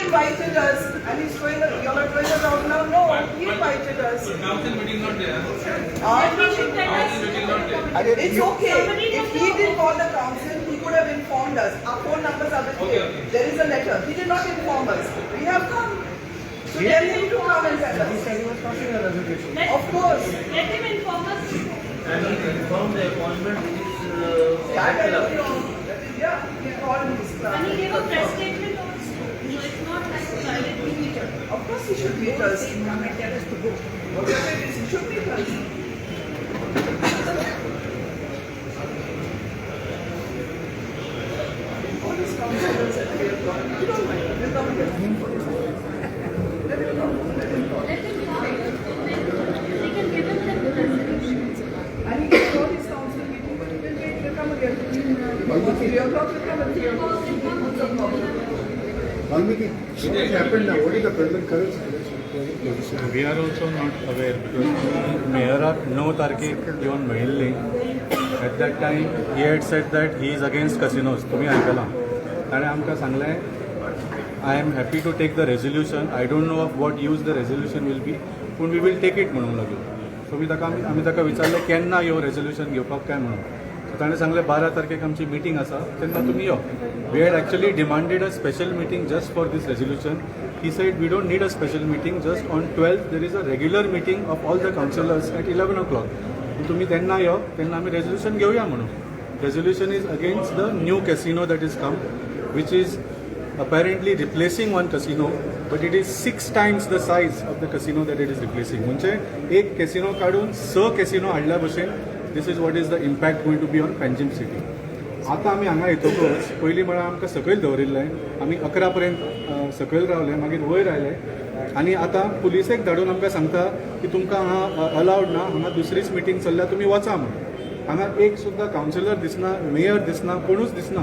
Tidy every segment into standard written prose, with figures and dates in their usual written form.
invited us and he's showing us, you're not going around now. No, he invited us. Council meeting not there. It's okay. If he didn't call the council, he could have informed us. Our phone numbers are with him. There is a letter. He did not inform us. We have come. So tell him to come and tell us. Of course. Let him inform us. And he confirmed the appointment with his Yeah, he called me. And he gave a press statement also. So it's not like a private meeting. Of course he should meet us. Come and tell us to go. Whatever it is, he should meet us. All these councillors at 3 o'clock. You don't mind. They'll come here. Let him come. Let him come. Let him come. They can give him the resolutions. And he can call his council meeting, but he will wait. They'll come again. 3 o'clock, they'll come at 3 o'clock. What's the problem? Valmiki, what happened now? What is the present current position? We are also not aware because Mayorak 9 तारखेक येवन मेळिल्ली. At that time he had said that he is against casinos. तुम्ही आयकलां. ताणें आमकां सांगलें I am happy to take the resolution. I don't know of what use the resolution will be, पूण we will take it म्हणूंक लागलो. So आमी ताका विचारलें केन्ना यो resolution घेवपाक काय म्हणून. So ताणें सांगलें 12 तारखेक आमची मिटींग आसा तेन्ना तुमी यो. We had actually demanded a special meeting just for this resolution. He said we don't need a special meeting, just on 12th there is a regular meeting of all the councillors at 11 o'clock. तुम्ही तेन्ना यो तेन्ना आमी resolution घेवया म्हणून. Resolution is against the new casino that is come, which is apparently replacing one casino, but it is 6 times the size of the casino that it is replacing. म्हणजे एक casino काढून 6 casino हाडल्या भशेन this is what is the impact going to be on Panjim city. आतां आमी हांगा येतकच पयलीं म्हळ्यार आमकां सकयल दवरिल्लें. आमी 11 पर्यंत सकयल रावले, मागीर वयर आयले आनी आतां पुलिसेक धाडून आमकां सांगता की तुमकां हांगा अलावड ना, हांगा दुसरीच मिटींग चल्ल्या तुमी वचा म्हणून. हांगा एक सुद्दां कावन्सिलर दिसना, मेयर दिसना, कोणूच दिसना,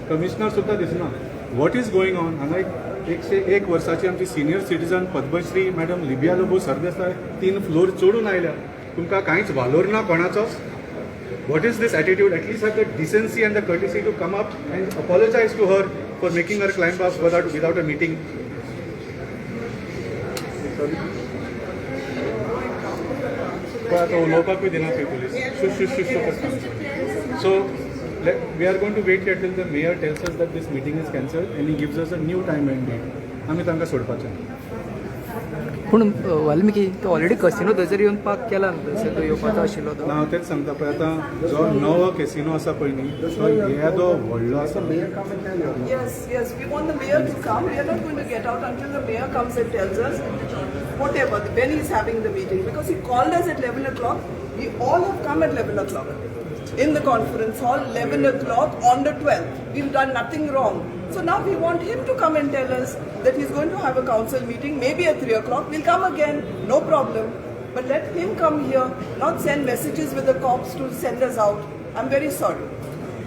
कमिशनर सुद्दां दिसना. What is going on? हांगा 101 वर्साची आमची senior citizen Padmashri madam Libia Lobo Sardesai 3 floor चडून आयल्या. तुमकां कांयच वालोर ना कोणाचो? What is this attitude? At least have the decency and the courtesy to come up and apologize to her for making her climb up without a meeting. So we are going to wait here till the mayor tells us that this meeting is cancelled and he gives us a new time and date. आम्ही तांकां सोडपाचें. पूण वाल्मिकी तो already casino थंयसर येवन park केला थंयसर तो येवपाचो आशिल्लो तो. हांव तेच सांगता पळय आतां जो नवो कॅसिनो आसा पळय न्ही तो येदो व्हडलो आसा. Yes, we want the mayor to come. We are not going to get out until the mayor comes and tells us whatever, when he's having the meeting. Because he called us at 11 o'clock. We all have come at 11 o'clock. In the conference hall, 11 o'clock on the 12th. We've done nothing wrong. So now we want him to come and tell us that he's going to have a council meeting, maybe at 3 o'clock. We'll come again, no problem. But let him come here, not send messages with the cops to send us out. I'm very sorry.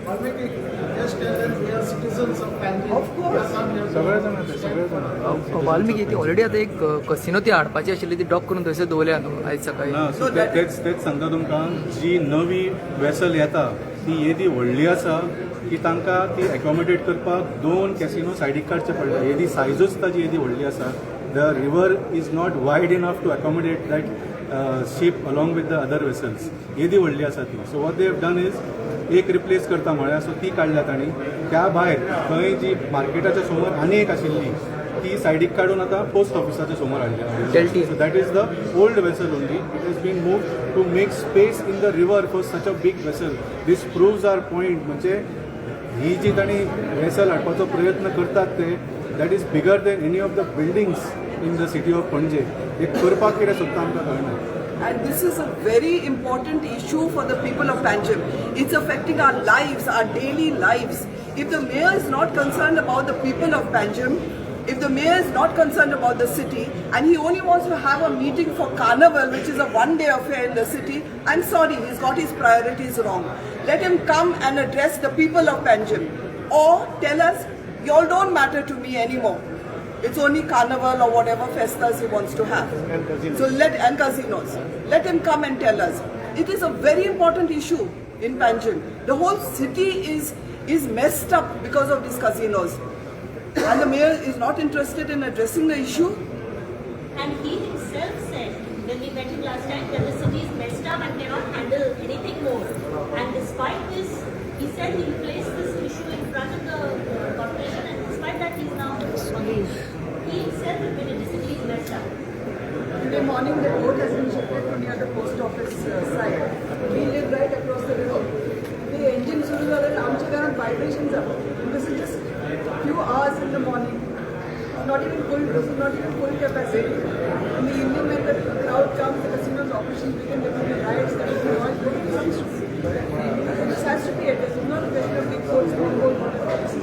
Just tell them we are citizens of Panjim. Of course. सगळे जाण येता, सगळे जाण. वाल्मिकी ती already आता एक casino ती हाडपाची आशिल्ली ती डॉक करून थंयसर दवरल्या न्हू आयज सकाळी. ना सो तेच सांगता तुमकां जी नवी वेसल येता ती येदी व्हडली आसा की तांकां ती एकोमोडेट करपाक 2 कॅसिनो सायडीक काडचे पडटा. येदी सायजूच ताजी येदी व्हडली आसा. The river is not wide enough to accommodate that ship along with the other vessels. येदी व्हडली आसा ती. So what they have done is एक रिप्लेस करता म्हळ्यार सो ती काडल्या तांणी. त्या भायर थंय जी मार्केटाच्या समोर आनी एक आशिल्ली ती सायडीक काडून आतां पोस्ट ऑफिसाच्या समोर हाडल्या. So that is the old vessel only. It is been move to make space in the river for such a big vessel. This proves our point. म्हणजे ही जी तांणी वेसल हाडपाचो प्रयत्न करतात ते that is bigger than any of the buildings in the city of Panaji. हे करपाक कितें सोदता आमकां कळना. And this is a very important issue for the people of Panjim. It's affecting our lives, our daily lives. If the mayor is not concerned about the people of Panjim, if the mayor is not concerned about the city, and he only wants to have a meeting for Carnival, which is a one-day affair in the city, I'm sorry, he's got his priorities wrong. Let him come and address the people of Panjim. Or tell us, y'all don't matter to me anymore. It's only Carnival or whatever festas he wants to have. And casinos. Let him come and tell us. It is a very important issue in Panjim. The whole city is messed up because of these casinos. And the mayor is not interested in addressing the issue. And he himself said, when we met him last time, that the city is messed up and cannot handle anything more. And despite this, he said he will place this issue in front of the corporation, and despite that, he is now on leave. He himself admitted the city is messed up. Today morning, the boat has been shifted to near the post office side. We live right across the river. The engine सुरू झालं आणि आमच्या घरात vibrations are. This is just few hours in the morning. Not even full. This is not even full capacity. In the evening, when the crowd comes, the casino's operations begin. There will be riots. There will be noise. Nobody comes to see. This has to be addressed. It's not a question of big boats, small boats, whatever. This is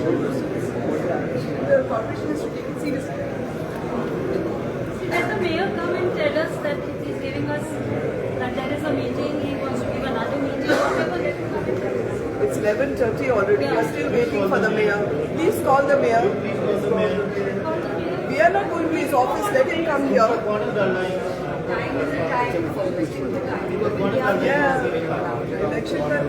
the corporation has to take it seriously. Let the mayor come and tell us that he's giving us, that there is a meeting, he wants to give another meeting, whatever, let him come and tell us. It's 11:30 already. We are still waiting for the mayor. Please call the mayor. We are not going to his office. Let him come here. What is the line? Time is a time for wasting the time. Yeah. Election time.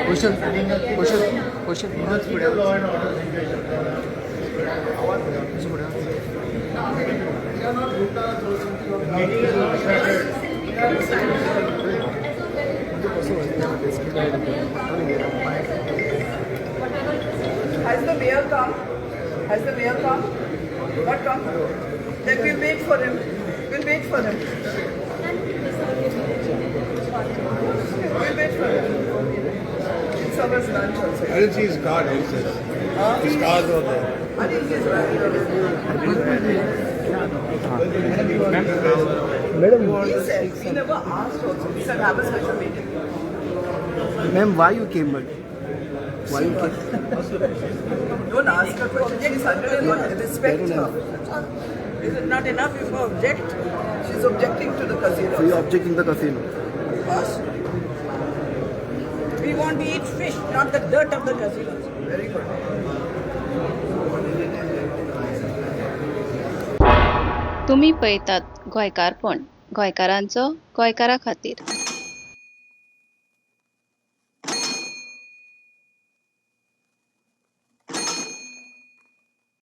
Question Speak of law and order situation. Meeting is not started. Has the mayor come? Has the mayor come? Not come? Then we'll wait for him. We'll wait for him. We'll wait for him. It's our lunch also. I didn't see his card. His cards were there. I think he's right. He said, he never asked also. He said, have a special meeting. Ma'am why you came but why you came Don't ask her questions. She's under respect her. Is it not enough if you object? She's objecting to the casino. So you're objecting the casino. Us? We want to eat fish, not the dirt of the casinos. Very good. तुम्ही पळयतात गोंयकारपण गोंयकारांचो गोंयकारा खातीर.